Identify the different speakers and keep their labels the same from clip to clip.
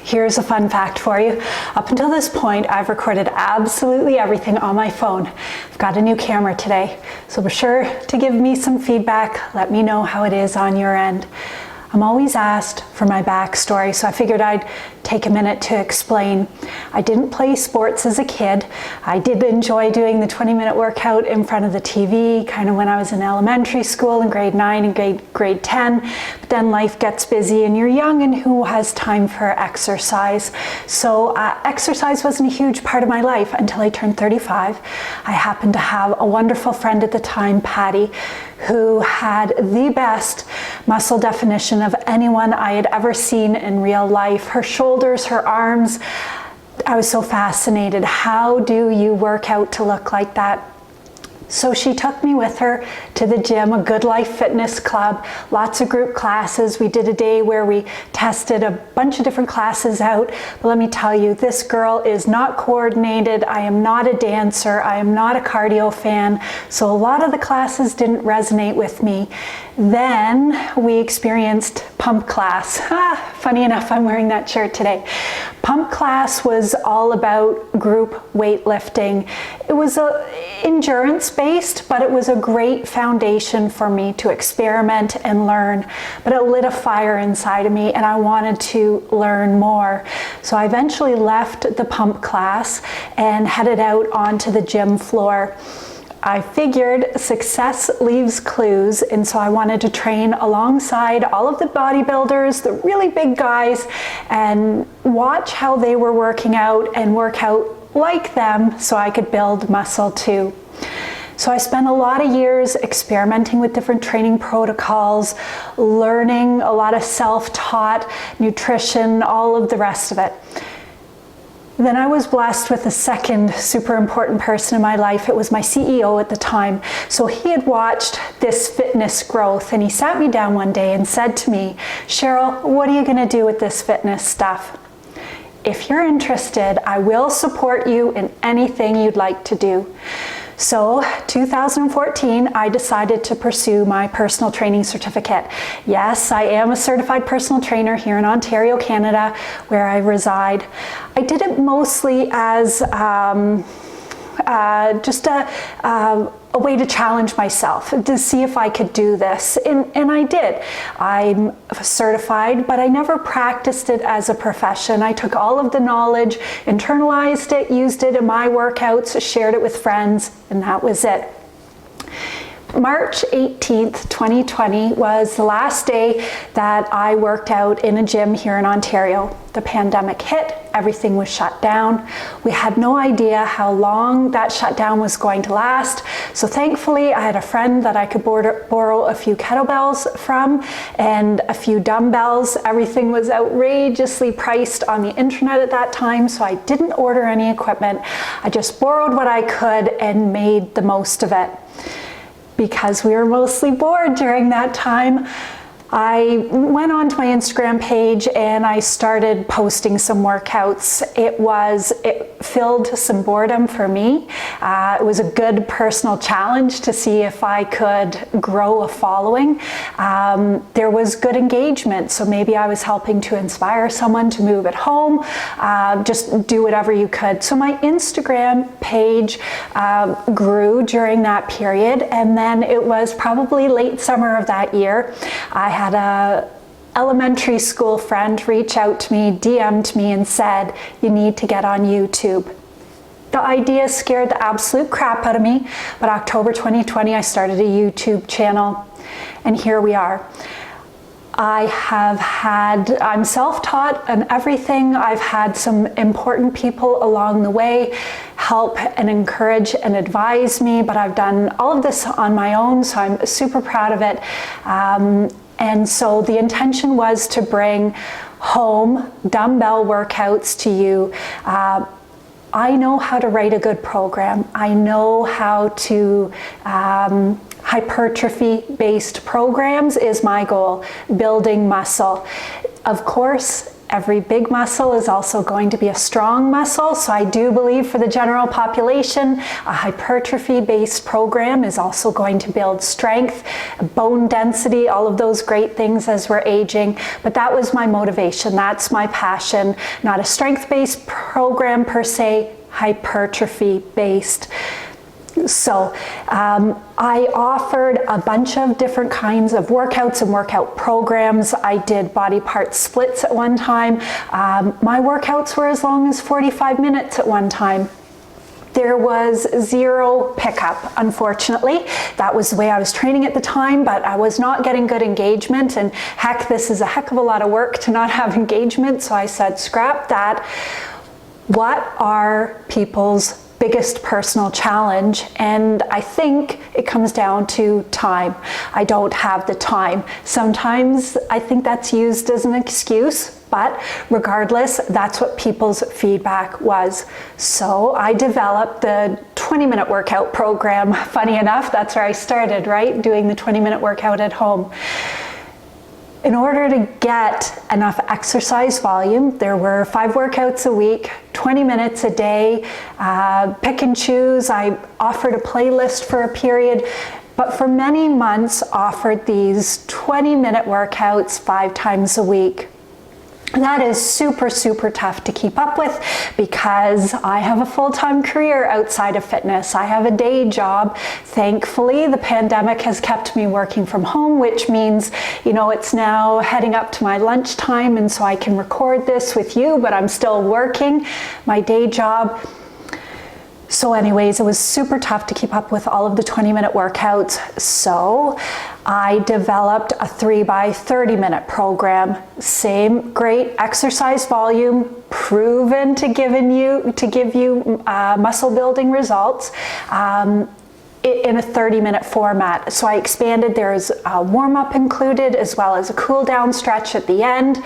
Speaker 1: Here's a fun fact for you. Up until this point, I've recorded absolutely everything on my phone. I've got a new camera today, so be sure to give me some feedback. Let me know how it is on your end. I'm always asked for my backstory, so I figured I'd take a minute to explain. I didn't play sports as a kid. I did enjoy doing the 20-minute workout in front of the TV, kind of when I was in elementary school in grade 9 and grade 10. But then life gets busy and you're young, and who has time for exercise? So exercise wasn't a huge part of my life until I turned 35. I happened to have a wonderful friend at the time, Patty, who had the best muscle definition of anyone I had ever seen in real life. Her shoulders, her arms, I was so fascinated. How do you work out to look like that? So she took me with her to the gym, a Good Life Fitness Club, lots of group classes. We did a day where we tested a bunch of different classes out. But let me tell you, this girl is not coordinated. I am not a dancer. I am not a cardio fan. So a lot of the classes didn't resonate with me. Then we experienced pump class. Funny enough, I'm wearing that shirt today. Pump class was all about group weightlifting. It was endurance-based, but it was a great foundation for me to experiment and learn. But it lit a fire inside of me, and I wanted to learn more. So I eventually left the pump class and headed out onto the gym floor. I figured success leaves clues, and so I wanted to train alongside all of the bodybuilders, the really big guys, and watch how they were working out and work out like them so I could build muscle too. So I spent a lot of years experimenting with different training protocols, learning a lot of self-taught nutrition, all of the rest of it. Then I was blessed with a second super important person in my life. It was my CEO at the time. So he had watched this fitness growth, and he sat me down one day and said to me, "Cheryl, what are you going to do with this fitness stuff? If you're interested, I will support you in anything you'd like to do." So 2014, I decided to pursue my personal training certificate. Yes, I am a certified personal trainer here in Ontario, Canada, where I reside. I did it mostly as just a way to challenge myself, to see if I could do this, and I did. I'm certified, but I never practiced it as a profession. I took all of the knowledge, internalized it, used it in my workouts, shared it with friends, and that was it. March 18th, 2020 was the last day that I worked out in a gym here in Ontario. The pandemic hit, everything was shut down. We had no idea how long that shutdown was going to last. So thankfully, I had a friend that I could borrow a few kettlebells from and a few dumbbells. Everything was outrageously priced on the internet at that time, so I didn't order any equipment. I just borrowed what I could and made the most of it. Because we were mostly bored during that time, I went onto my Instagram page and I started posting some workouts. It filled some boredom for me. It was a good personal challenge to see if I could grow a following. There was good engagement, so maybe I was helping to inspire someone to move at home, just do whatever you could. So my Instagram page grew during that period, and then it was probably late summer of that year. I had a elementary school friend reach out to me, DM'd me and said, "You need to get on YouTube." The idea scared the absolute crap out of me, but October 2020, I started a YouTube channel, and here we are. I'm self-taught and everything. I've had some important people along the way help and encourage and advise me, but I've done all of this on my own, so I'm super proud of it. And so the intention was to bring home dumbbell workouts to you. I know how to write a good program. I know how to hypertrophy-based programs is my goal, building muscle. Of course, Every big muscle is also going to be a strong muscle. So I do believe for the general population, a hypertrophy-based program is also going to build strength, bone density, all of those great things as we're aging. But that was my motivation. That's my passion. Not a strength-based program per se, hypertrophy-based. So I offered a bunch of different kinds of workouts and workout programs. I did body part splits at one time. My workouts were as long as 45 minutes at one time. There was zero pickup, unfortunately. That was the way I was training at the time, but I was not getting good engagement, and heck, this is a heck of a lot of work to not have engagement, so I said, scrap that. What are people's biggest personal challenge? And I think it comes down to time. I don't have the time. Sometimes I think that's used as an excuse, but regardless, that's what people's feedback was. So I developed the 20-minute workout program. Funny enough, that's where I started, right? Doing the 20-minute workout at home. In order to get enough exercise volume, there were 5 workouts a week, 20 minutes a day, pick and choose. I offered a playlist for a period, but for many months offered these 20-minute workouts 5 times a week. That is super, super tough to keep up with because I have a full-time career outside of fitness. I have a day job. Thankfully, the pandemic has kept me working from home, which means, you know, it's now heading up to my lunchtime, and so I can record this with you, but I'm still working my day job. So anyways, it was super tough to keep up with all of the 20-minute workouts. So I developed a 3x30-minute program. Same great exercise volume, proven to give you muscle building results. In a 30-minute format. So I expanded. There's a warm-up included as well as a cool-down stretch at the end.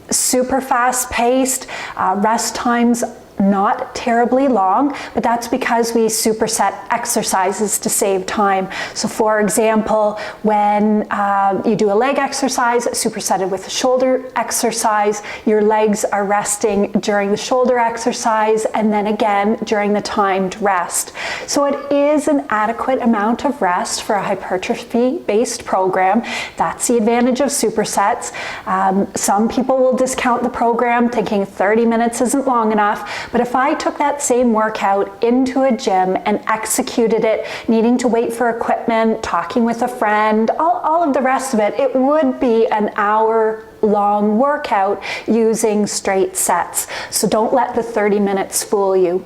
Speaker 1: Super fast-paced, rest times not terribly long, but that's because we superset exercises to save time. So for example, when you do a leg exercise, supersetted with a shoulder exercise, your legs are resting during the shoulder exercise and then again during the timed rest. So it is an adequate amount of rest for a hypertrophy-based program. That's the advantage of supersets. Some people will discount the program thinking 30 minutes isn't long enough. But if I took that same workout into a gym and executed it, needing to wait for equipment, talking with a friend, all of the rest of it, it would be an hour-long workout using straight sets. So don't let the 30 minutes fool you.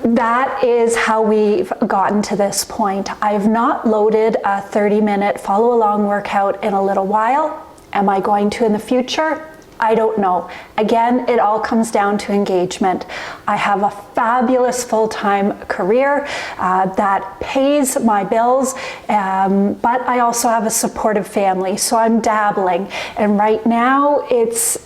Speaker 1: That is how we've gotten to this point. I have not loaded a 30-minute follow-along workout in a little while. Am I going to in the future? I don't know. Again, it all comes down to engagement. I have a fabulous full-time career that pays my bills, but I also have a supportive family, so I'm dabbling. And right now, it's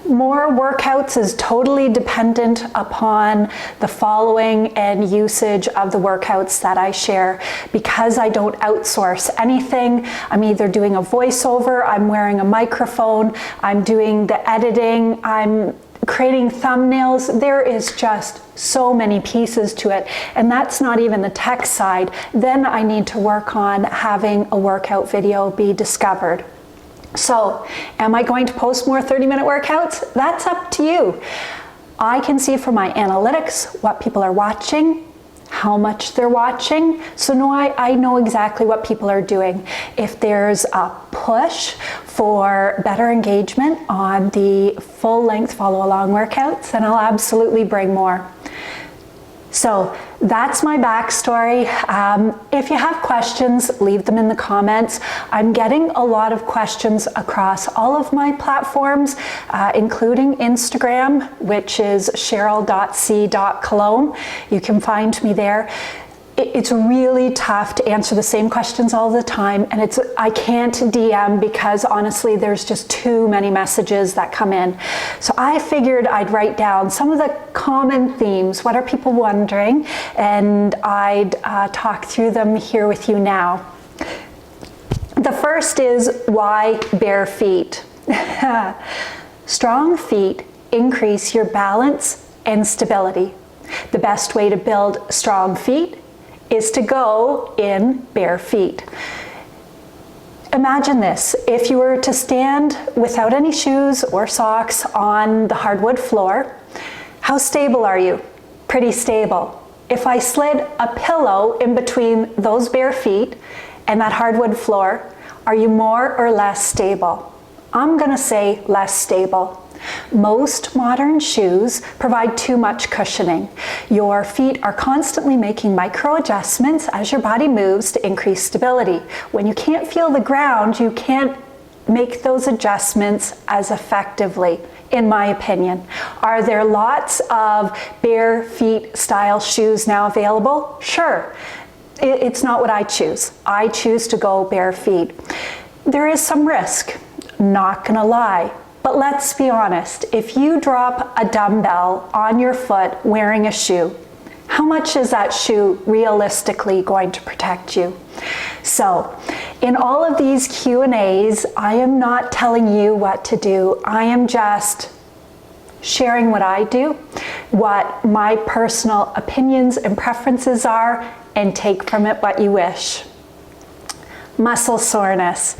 Speaker 1: more workouts is totally dependent upon the following and usage of the workouts that I share. Because I don't outsource anything, I'm either doing a voiceover, I'm wearing a microphone, I'm doing the editing, I'm creating thumbnails. There is just so many pieces to it, and that's not even the tech side. Then I need to work on having a workout video be discovered. So, am I going to post more 30-minute workouts? That's up to you. I can see from my analytics what people are watching, how much they're watching, so I know exactly what people are doing. If there's a push for better engagement on the full-length follow-along workouts, then I'll absolutely bring more. So that's my backstory. If you have questions, leave them in the comments. I'm getting a lot of questions across all of my platforms, including Instagram, which is cheryl.c.coulombe. You can find me there. It's really tough to answer the same questions all the time, and I can't DM because honestly there's just too many messages that come in. So I figured I'd write down some of the common themes, what are people wondering, and I'd talk through them here with you now. The first is, why bare feet? Strong feet increase your balance and stability. The best way to build strong feet is to go in bare feet. Imagine this, if you were to stand without any shoes or socks on the hardwood floor, how stable are you? Pretty stable. If I slid a pillow in between those bare feet and that hardwood floor, are you more or less stable? I'm gonna say less stable. Most modern shoes provide too much cushioning. Your feet are constantly making micro adjustments as your body moves to increase stability. When you can't feel the ground, you can't make those adjustments as effectively, in my opinion. Are there lots of bare feet style shoes now available? Sure. It's not what I choose. I choose to go bare feet. There is some risk, not gonna lie. But let's be honest, if you drop a dumbbell on your foot wearing a shoe, how much is that shoe realistically going to protect you? So, in all of these Q&As, I am not telling you what to do. I am just sharing what I do, what my personal opinions and preferences are, and take from it what you wish. Muscle soreness.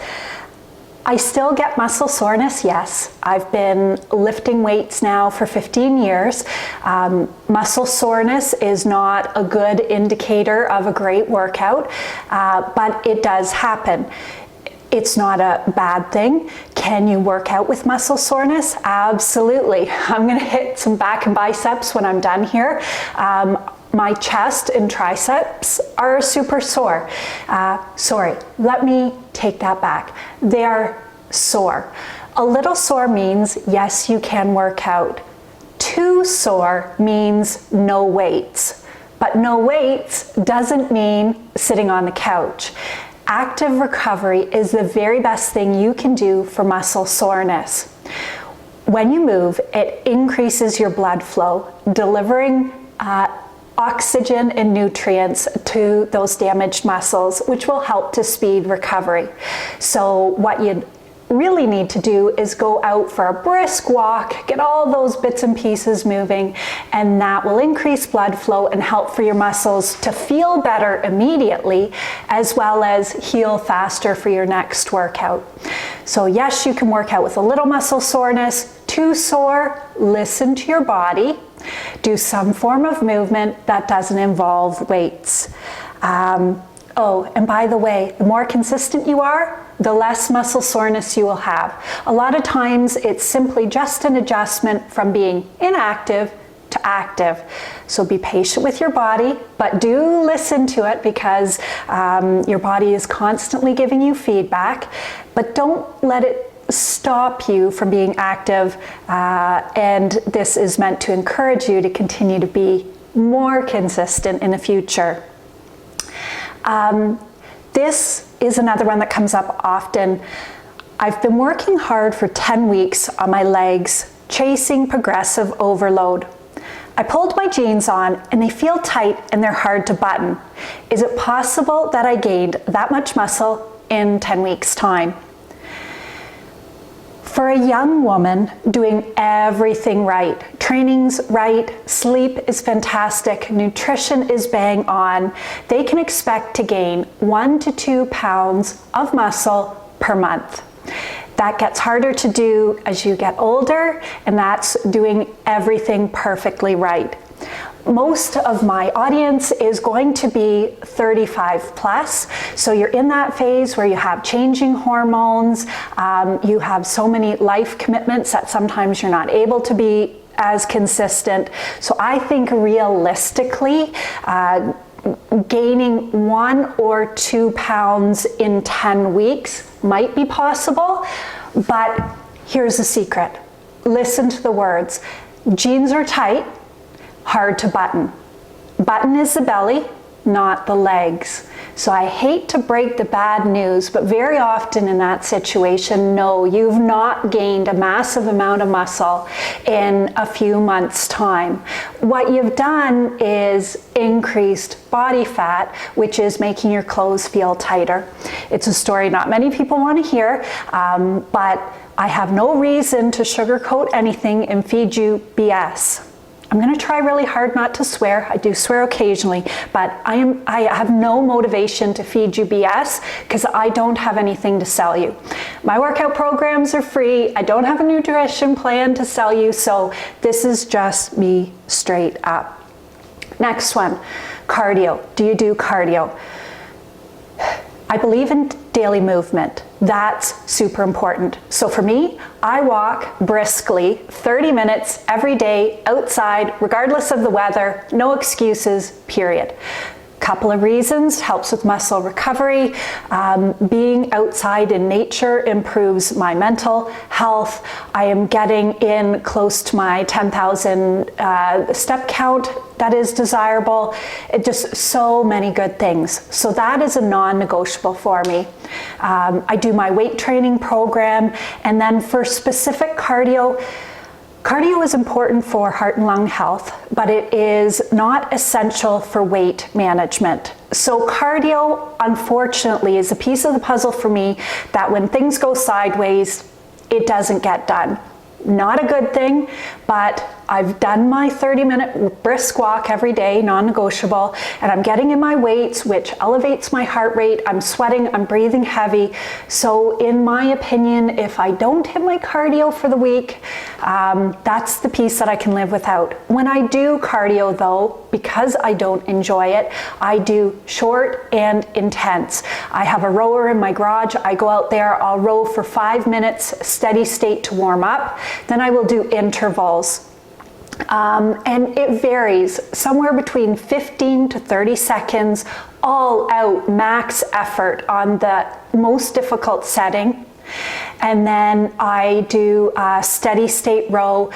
Speaker 1: I still get muscle soreness, yes. I've been lifting weights now for 15 years. Muscle soreness is not a good indicator of a great workout, but it does happen. It's not a bad thing. Can you work out with muscle soreness? Absolutely. I'm gonna hit some back and biceps when I'm done here. My chest and triceps are super sore. Sorry, let me take that back. They are sore. A little sore means, yes, you can work out. Too sore means no weights. But no weights doesn't mean sitting on the couch. Active recovery is the very best thing you can do for muscle soreness. When you move, it increases your blood flow, delivering oxygen and nutrients to those damaged muscles, which will help to speed recovery. So what you really need to do is go out for a brisk walk, get all those bits and pieces moving, and that will increase blood flow and help for your muscles to feel better immediately, as well as heal faster for your next workout. So yes, you can work out with a little muscle soreness. Too sore, listen to your body. Do some form of movement that doesn't involve weights. Oh, and by the way, the more consistent you are, the less muscle soreness you will have. A lot of times it's simply just an adjustment from being inactive to active. So be patient with your body, but do listen to it because your body is constantly giving you feedback, but don't let it stop you from being active, and this is meant to encourage you to continue to be more consistent in the future. This is another one that comes up often. I've been working hard for 10 weeks on my legs, chasing progressive overload. I pulled my jeans on and they feel tight and they're hard to button. Is it possible that I gained that much muscle in 10 weeks' time? For a young woman doing everything right, training's right, sleep is fantastic, nutrition is bang on, they can expect to gain 1 to 2 pounds of muscle per month. That gets harder to do as you get older, and that's doing everything perfectly right. Most of my audience is going to be 35 plus, so you're in that phase where you have changing hormones, you have so many life commitments that sometimes you're not able to be as consistent. So I think realistically, gaining 1 or 2 pounds in 10 weeks might be possible, but here's the secret. Listen to the words. Jeans are tight, hard to button. Button is the belly, not the legs. So I hate to break the bad news, but very often in that situation, no, you've not gained a massive amount of muscle in a few months' time. What you've done is increased body fat, which is making your clothes feel tighter. It's a story not many people want to hear, but I have no reason to sugarcoat anything and feed you BS. I'm going to try really hard not to swear. I do swear occasionally, but I have no motivation to feed you BS because I don't have anything to sell you. My workout programs are free. I don't have a nutrition plan to sell you, so this is just me straight up. Next one, cardio. Do you do cardio? I believe in daily movement. That's super important. So for me, I walk briskly 30 minutes every day outside, regardless of the weather, no excuses, period. Couple of reasons: helps with muscle recovery. Being outside in nature improves my mental health. I am getting in close to my 10,000 step count that is desirable. It just so many good things. So that is a non-negotiable for me. I do my weight training program, and then for specific cardio, cardio is important for heart and lung health, but it is not essential for weight management. So cardio, unfortunately, is a piece of the puzzle for me that when things go sideways, it doesn't get done. Not a good thing, but I've done my 30-minute brisk walk every day, non-negotiable, and I'm getting in my weights, which elevates my heart rate. I'm sweating, I'm breathing heavy. So in my opinion, if I don't hit my cardio for the week, that's the piece that I can live without. When I do cardio though, because I don't enjoy it, I do short and intense. I have a rower in my garage. I go out there, I'll row for 5 minutes, steady state to warm up. Then I will do intervals. And it varies somewhere between 15 to 30 seconds, all out max effort on the most difficult setting. And then I do a steady state row.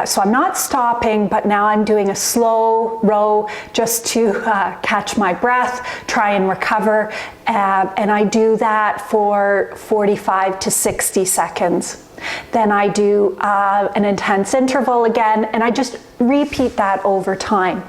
Speaker 1: So I'm not stopping, but now I'm doing a slow row just to catch my breath, try and recover. And I do that for 45 to 60 seconds. Then I do an intense interval again, and I just repeat that over time.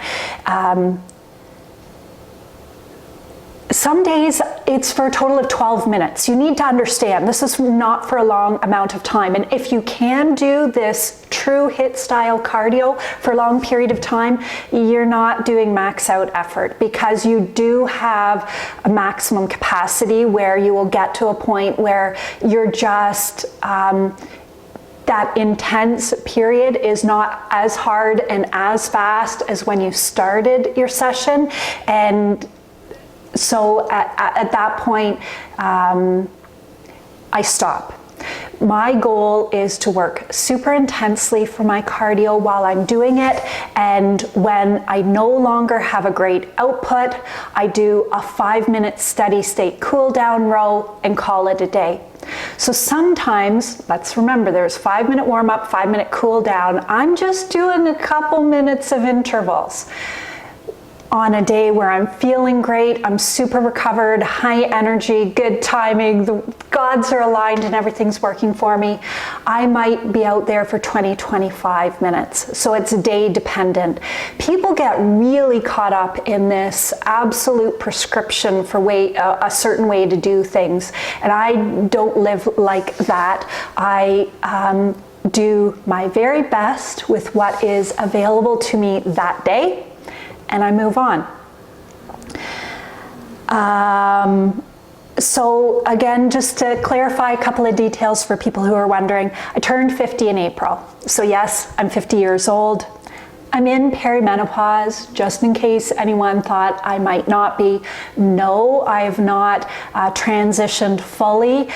Speaker 1: Some days it's for a total of 12 minutes. You need to understand this is not for a long amount of time. And if you can do this true HIIT style cardio for a long period of time, you're not doing max out effort, because you do have a maximum capacity where you will get to a point where you're just, that intense period is not as hard and as fast as when you started your session. And so at that point, I stop. My goal is to work super intensely for my cardio while I'm doing it, and when I no longer have a great output, I do a 5-minute steady state cool down row and call it a day. So sometimes, let's remember, there's 5-minute warm up, 5-minute cool down. I'm just doing a couple minutes of intervals. On a day where I'm feeling great, I'm super recovered, high energy, good timing, the gods are aligned and everything's working for me, I might be out there for 20, 25 minutes. So it's day dependent. People get really caught up in this absolute prescription for a certain way to do things. And I don't live like that. I do my very best with what is available to me that day, and I move on. So again, just to clarify a couple of details for people who are wondering, I turned 50 in April. So yes, I'm 50 years old. I'm in perimenopause, just in case anyone thought I might not be. No, I have not transitioned fully.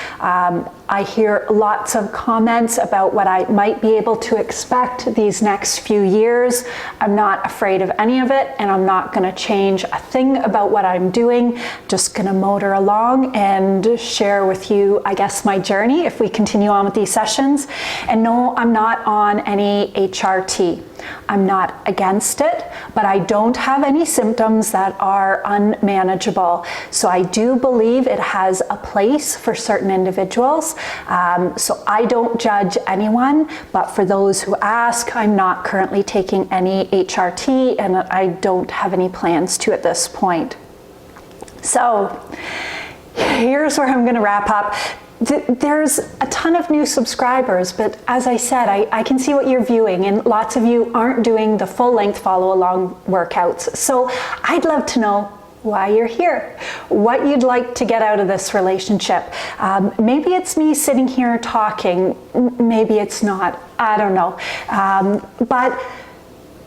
Speaker 1: I hear lots of comments about what I might be able to expect these next few years. I'm not afraid of any of it, and I'm not going to change a thing about what I'm doing. Just going to motor along and share with you, I guess, my journey if we continue on with these sessions. And no, I'm not on any HRT. I'm not against it, but I don't have any symptoms that are unmanageable. So I do believe it has a place for certain individuals. So I don't judge anyone, but for those who ask, I'm not currently taking any HRT, and I don't have any plans to at this point. So here's where I'm going to wrap up. There's a ton of new subscribers, but as I said, I can see what you're viewing, and lots of you aren't doing the full-length follow-along workouts. So I'd love to know why you're here, what you'd like to get out of this relationship. Maybe it's me sitting here talking, maybe it's not, I don't know. But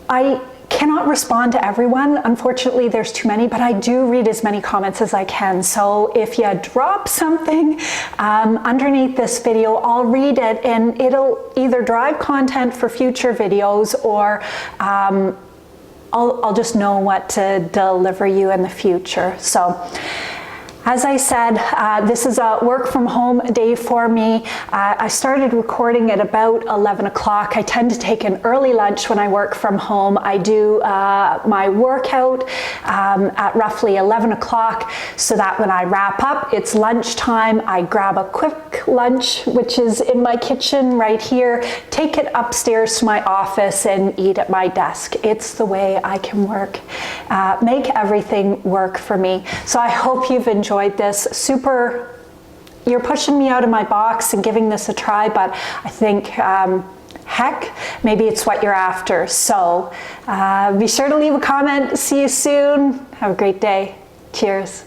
Speaker 1: I cannot respond to everyone. Unfortunately, there's too many, but I do read as many comments as I can. So if you drop something underneath this video, I'll read it, and it'll either drive content for future videos, or I'll just know what to deliver you in the future. So as I said, this is a work from home day for me. I started recording at about 11 o'clock. I tend to take an early lunch when I work from home. I do my workout at roughly 11 o'clock, so that when I wrap up, it's lunchtime. I grab a quick lunch, which is in my kitchen right here, take it upstairs to my office and eat at my desk. It's the way I can work, make everything work for me. So I hope you've enjoyed this. You're pushing me out of my box and giving this a try, but I think heck, maybe it's what you're after. So be sure to leave a comment. See you soon. Have a great day. Cheers.